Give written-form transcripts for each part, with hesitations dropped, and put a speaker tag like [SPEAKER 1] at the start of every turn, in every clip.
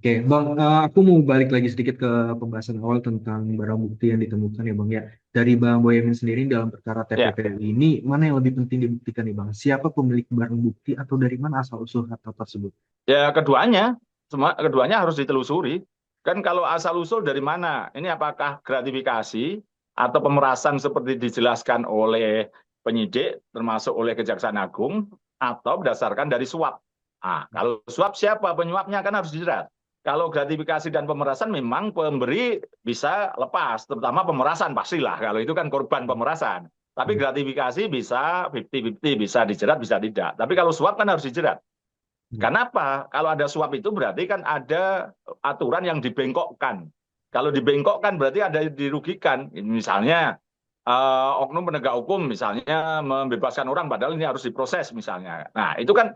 [SPEAKER 1] Oke, Bang, aku mau balik lagi sedikit ke pembahasan awal tentang barang bukti yang ditemukan ya, Bang ya. Dari Bang Boyamin sendiri dalam perkara
[SPEAKER 2] Ya,
[SPEAKER 1] TPPU ini, mana yang lebih penting dibuktikan nih, Bang? Siapa pemilik barang bukti atau dari mana asal-usul harta tersebut?
[SPEAKER 2] ya keduanya harus ditelusuri. Kan kalau asal usul dari mana? Ini apakah gratifikasi atau pemerasan seperti dijelaskan oleh penyidik, termasuk oleh Kejaksaan Agung, atau berdasarkan dari suap? Nah, kalau suap siapa penyuapnya kan harus dijerat. Kalau gratifikasi dan pemerasan memang pemberi bisa lepas, terutama pemerasan pastilah. Kalau itu kan korban pemerasan. Tapi
[SPEAKER 1] Hmm.
[SPEAKER 2] gratifikasi bisa 50-50, bisa dijerat, bisa tidak. Tapi kalau suap kan harus dijerat.
[SPEAKER 1] Hmm.
[SPEAKER 2] Kenapa? Kalau ada suap itu berarti kan ada aturan yang dibengkokkan. Kalau dibengkokkan berarti ada yang dirugikan. Misalnya oknum penegak hukum misalnya membebaskan orang padahal ini harus diproses misalnya. Nah, itu kan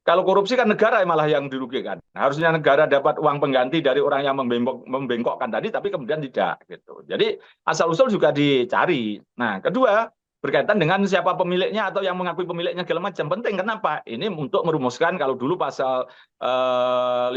[SPEAKER 2] kalau korupsi kan negara yang malah yang dirugikan. Harusnya negara dapat uang pengganti dari orang yang membengkokkan tadi tapi kemudian tidak gitu. Jadi asal usul juga dicari. Nah, kedua berkaitan dengan siapa pemiliknya atau yang mengakui pemiliknya segala macam. Penting kenapa? Ini untuk merumuskan kalau dulu pasal 55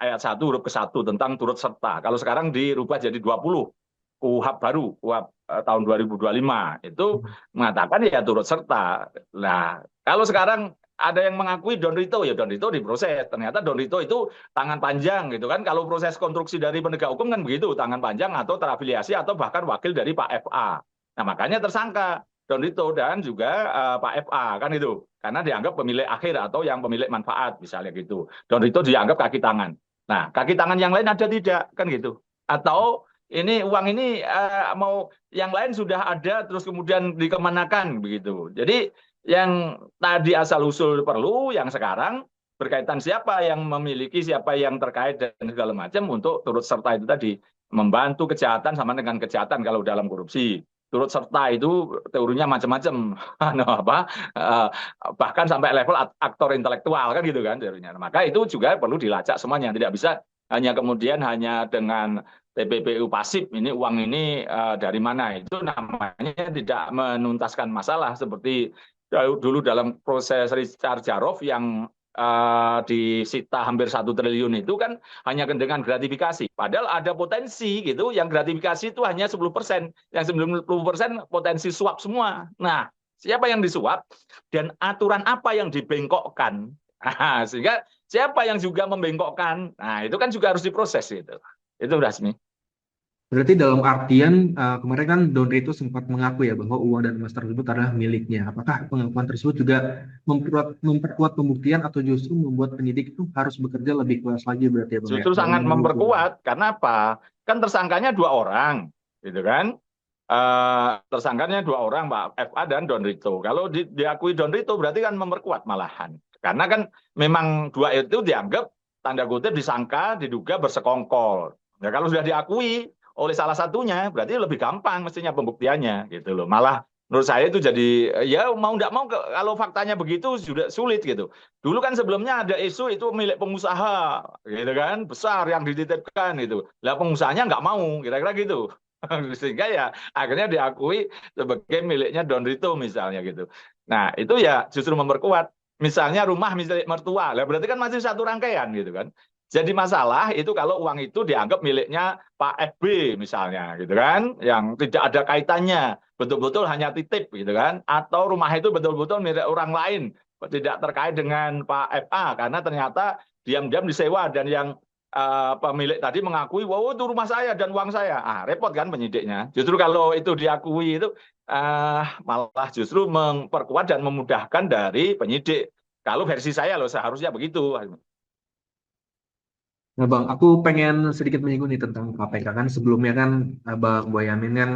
[SPEAKER 2] ayat 1 huruf ke 1 tentang turut serta. Kalau sekarang dirubah jadi 20 KUHP baru, KUHP tahun 2025 itu mengatakan ya turut serta. Nah, kalau sekarang ada yang mengakui Don Rito, ya Don Rito diproses. Ternyata Don Rito itu tangan panjang gitu kan. Kalau proses konstruksi dari penegak hukum kan begitu, tangan panjang atau terafiliasi atau bahkan wakil dari Pak FA. Nah, makanya tersangka Don Rito dan juga Pak FA kan itu. Karena dianggap pemilik akhir atau yang pemilik manfaat misalnya gitu. Don Rito dianggap kaki tangan. Nah, kaki tangan yang lain ada tidak kan gitu. Atau ini uang ini mau yang lain sudah ada terus kemudian dikemanakan begitu. Jadi yang tadi asal usul perlu, yang sekarang berkaitan siapa yang memiliki, siapa yang terkait dan segala macam untuk turut serta itu tadi membantu kejahatan sama dengan kejahatan kalau dalam korupsi. Turut serta itu teorinya macam-macam, ano, apa eh, bahkan sampai level aktor intelektual kan gitu kan teorinya. Maka itu juga perlu dilacak semuanya, tidak bisa hanya kemudian hanya dengan TPPU pasif ini uang ini dari mana itu namanya tidak menuntaskan masalah seperti dulu dalam proses Richard Jarov yang disita hampir 1 triliun itu kan hanya dengan gratifikasi. Padahal ada potensi gitu, yang gratifikasi itu hanya 10%, yang 90% potensi suap semua. Nah, siapa yang disuap dan aturan apa yang dibengkokkan? Nah, sehingga siapa yang juga membengkokkan? Nah, itu kan juga harus diproses gitu. Itu Rasmi.
[SPEAKER 1] Berarti dalam artian kemarin kan Don Rito sempat mengaku ya bahwa uang dan emas tersebut adalah miliknya. Apakah pengakuan tersebut juga memperkuat pembuktian atau justru membuat penyidik itu harus bekerja lebih keras lagi berarti ya Bang ya
[SPEAKER 2] Justru
[SPEAKER 1] dalam
[SPEAKER 2] sangat
[SPEAKER 1] mengumpulkan.
[SPEAKER 2] memperkuat. Karena apa? Kan tersangkanya dua orang, gitu kan? Tersangkanya dua orang, Pak FA dan Don Rito. Kalau diakui Don Rito berarti kan memperkuat malahan. Karena kan memang dua itu dianggap tanda kutip disangka, diduga bersekongkol. Ya kalau sudah diakui oleh salah satunya, berarti lebih gampang mestinya pembuktiannya, gitu loh. Malah menurut saya itu jadi ya mau tidak mau kalau faktanya begitu sudah sulit gitu. Dulu kan sebelumnya ada isu itu milik pengusaha, gitu kan, besar yang dititipkan itu. Lah pengusahanya nggak mau, kira-kira gitu. Sehingga ya akhirnya diakui sebagai miliknya Don Rito misalnya gitu. Nah itu ya justru memperkuat. Misalnya rumah milik mertua, lah berarti kan masih satu rangkaian gitu kan. Jadi masalah itu kalau uang itu dianggap miliknya Pak FB misalnya gitu kan, yang tidak ada kaitannya, betul-betul hanya titip gitu kan, atau rumah itu betul-betul milik orang lain, tidak terkait dengan Pak FA karena ternyata diam-diam disewa dan yang pemilik tadi mengakui, wow itu rumah saya dan uang saya. Ah, repot kan penyidiknya. Justru kalau itu diakui itu malah justru memperkuat dan memudahkan dari penyidik. Kalau versi saya loh seharusnya begitu.
[SPEAKER 1] Nah Bang, aku pengen sedikit menyinggung nih tentang KPK kan sebelumnya kan Bang Boyamin kan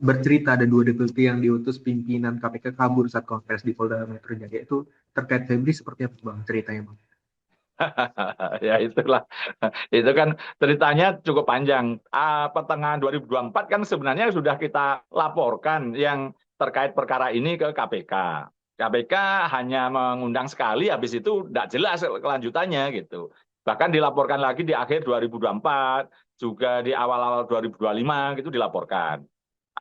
[SPEAKER 1] bercerita ada dua deputi yang diutus pimpinan KPK kabur saat konferensi di Polda Metro Jaya itu terkait Febri seperti apa Bang ceritanya Bang?
[SPEAKER 2] Ya itulah. Itu kan ceritanya cukup panjang. Pertengahan 2024 kan sebenarnya sudah kita laporkan yang terkait perkara ini ke KPK. KPK hanya mengundang sekali, habis itu tidak jelas kelanjutannya gitu. Bahkan dilaporkan lagi di akhir 2024, juga di awal-awal 2025 gitu dilaporkan.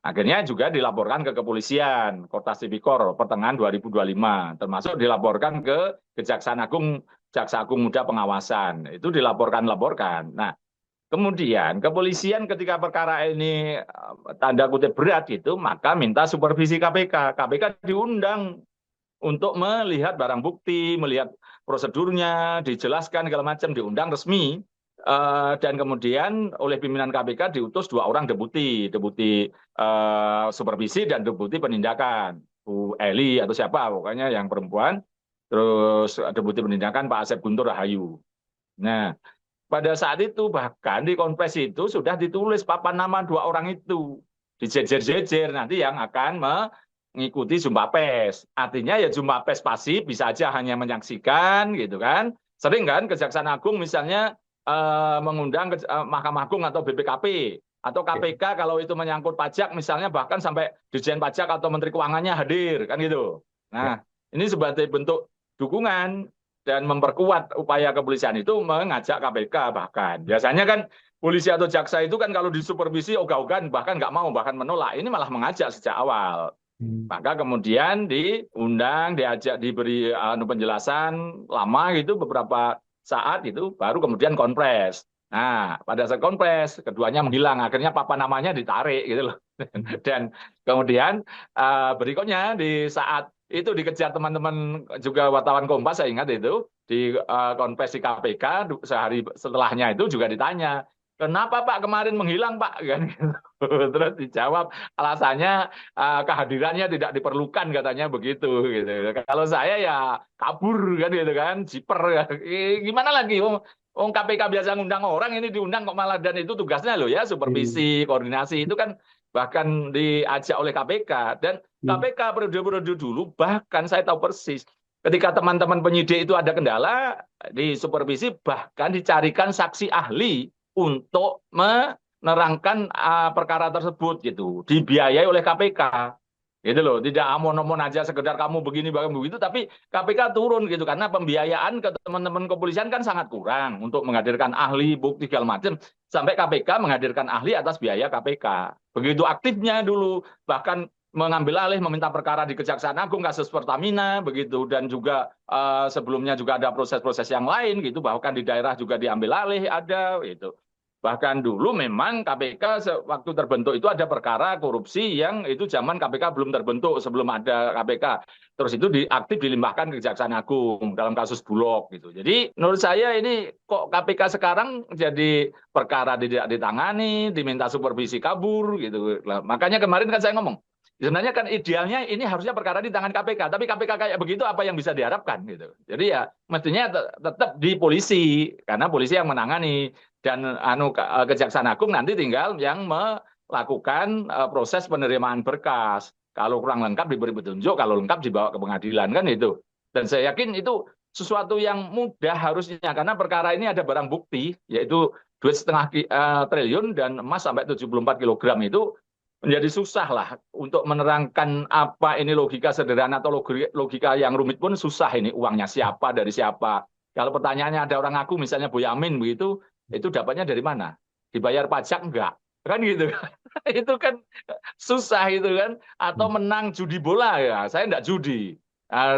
[SPEAKER 2] Akhirnya juga dilaporkan ke kepolisian, Kota Tipikor, pertengahan 2025. Termasuk dilaporkan ke Kejaksaan Agung Jaksa Agung Muda Pengawasan. Itu dilaporkan. Nah, kemudian kepolisian ketika perkara ini tanda kutip berat gitu, maka minta supervisi KPK. KPK diundang untuk melihat barang bukti, melihat prosedurnya, dijelaskan segala macam, diundang resmi. Dan kemudian oleh pimpinan KPK diutus 2 orang deputi supervisi dan deputi penindakan. Bu Eli atau siapa, pokoknya yang perempuan. Terus deputi penindakan Pak Asep Guntur Rahayu. Nah, pada saat itu bahkan di konpres itu sudah ditulis papan nama 2 orang itu. Dijejer-jejer nanti yang akan mengikuti jumpa pers. Artinya ya jumpa pers pasif bisa aja hanya menyaksikan gitu kan. Sering kan Kejaksaan Agung misalnya mengundang Mahkamah Agung atau BPKP atau KPK kalau itu menyangkut pajak misalnya bahkan sampai Dirjen Pajak atau Menteri Keuangannya hadir kan gitu. Nah, ini sebagai bentuk dukungan dan memperkuat upaya kepolisian itu mengajak KPK bahkan. Biasanya kan polisi atau jaksa itu kan kalau disupervisi ogah-ogahan bahkan nggak mau, bahkan menolak. Ini malah mengajak sejak awal. Maka kemudian diundang, diajak, diberi penjelasan lama gitu beberapa saat itu, baru kemudian konpres. Nah, pada saat konpres, keduanya menghilang. Akhirnya papan namanya ditarik gitu loh. Dan kemudian berikutnya di saat itu dikejar teman-teman juga wartawan Kompas, saya ingat itu, di konpres di KPK, sehari setelahnya itu juga ditanya, kenapa Pak kemarin menghilang Pak? Kan gitu. Terus dijawab alasannya kehadirannya tidak diperlukan katanya begitu gitu. Kalau saya ya kabur kan gitu kan, jiper ya. Gimana lagi? Wong KPK biasa ngundang orang, ini diundang kok malah, dan itu tugasnya loh ya, supervisi, koordinasi itu kan bahkan diajak oleh KPK. Dan KPK periode-periode dulu bahkan saya tahu persis ketika teman-teman penyidik itu ada kendala di supervisi bahkan dicarikan saksi ahli untuk menerangkan perkara tersebut gitu, dibiayai oleh KPK. Gitu loh, tidak amon-amon aja sekedar kamu begini begitu, tapi KPK turun gitu karena pembiayaan ke teman-teman kepolisian kan sangat kurang untuk menghadirkan ahli, bukti segala macam, sampai KPK menghadirkan ahli atas biaya KPK. Begitu aktifnya dulu, bahkan mengambil alih, meminta perkara di Kejaksaan Agung kasus Pertamina begitu, dan juga sebelumnya juga ada proses-proses yang lain gitu, bahkan di daerah juga diambil alih ada gitu. Bahkan dulu memang KPK waktu terbentuk itu ada perkara korupsi yang itu zaman KPK belum terbentuk, sebelum ada KPK. Terus itu aktif dilimpahkan ke Kejaksaan Agung dalam kasus Bulog gitu. Jadi menurut saya ini kok KPK sekarang jadi perkara tidak ditangani, diminta supervisi kabur gitu. Makanya kemarin kan saya ngomong, sebenarnya kan idealnya ini harusnya perkara di tangan KPK, tapi KPK kayak begitu apa yang bisa diharapkan gitu. Jadi ya mestinya tetap di polisi karena polisi yang menangani, dan Kejaksaan Agung nanti tinggal yang melakukan proses penerimaan berkas. Kalau kurang lengkap diberi petunjuk, kalau lengkap dibawa ke pengadilan kan itu. Dan saya yakin itu sesuatu yang mudah harusnya karena perkara ini ada barang bukti yaitu duit 1,5 triliun dan emas sampai 74 kilogram itu menjadi susah lah untuk menerangkan apa ini logika sederhana atau logika yang rumit pun susah ini uangnya siapa dari siapa. Kalau pertanyaannya ada orang ngaku misalnya Boyamin begitu, itu dapatnya dari mana? Dibayar pajak enggak? Kan gitu. Itu kan susah itu kan. Atau menang judi bola ya, saya enggak judi.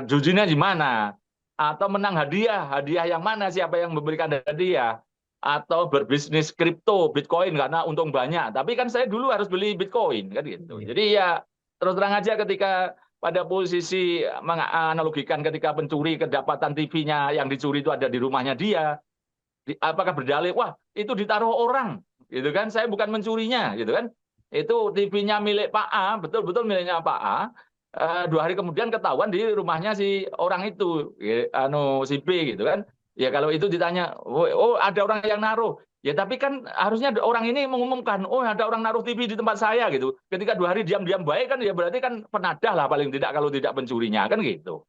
[SPEAKER 2] Judinya di mana? Atau menang hadiah, hadiah yang mana? Siapa yang memberikan hadiah? Atau berbisnis kripto, Bitcoin karena untung banyak. Tapi kan saya dulu harus beli Bitcoin kan gitu. Jadi ya terus terang aja ketika pada posisi menganalogikan ketika pencuri kedapatan TV-nya yang dicuri itu ada di rumahnya dia, apakah berdalih wah itu ditaruh orang gitu kan, saya bukan mencurinya gitu kan, itu TV-nya milik Pak A, betul-betul miliknya Pak A. 2 hari kemudian ketahuan di rumahnya si orang itu si B gitu kan. Ya kalau itu ditanya oh ada orang yang naruh, ya tapi kan harusnya orang ini mengumumkan oh ada orang naruh TV di tempat saya gitu. Ketika 2 hari diam-diam baik kan ya berarti kan penadah lah paling tidak kalau tidak pencurinya kan gitu.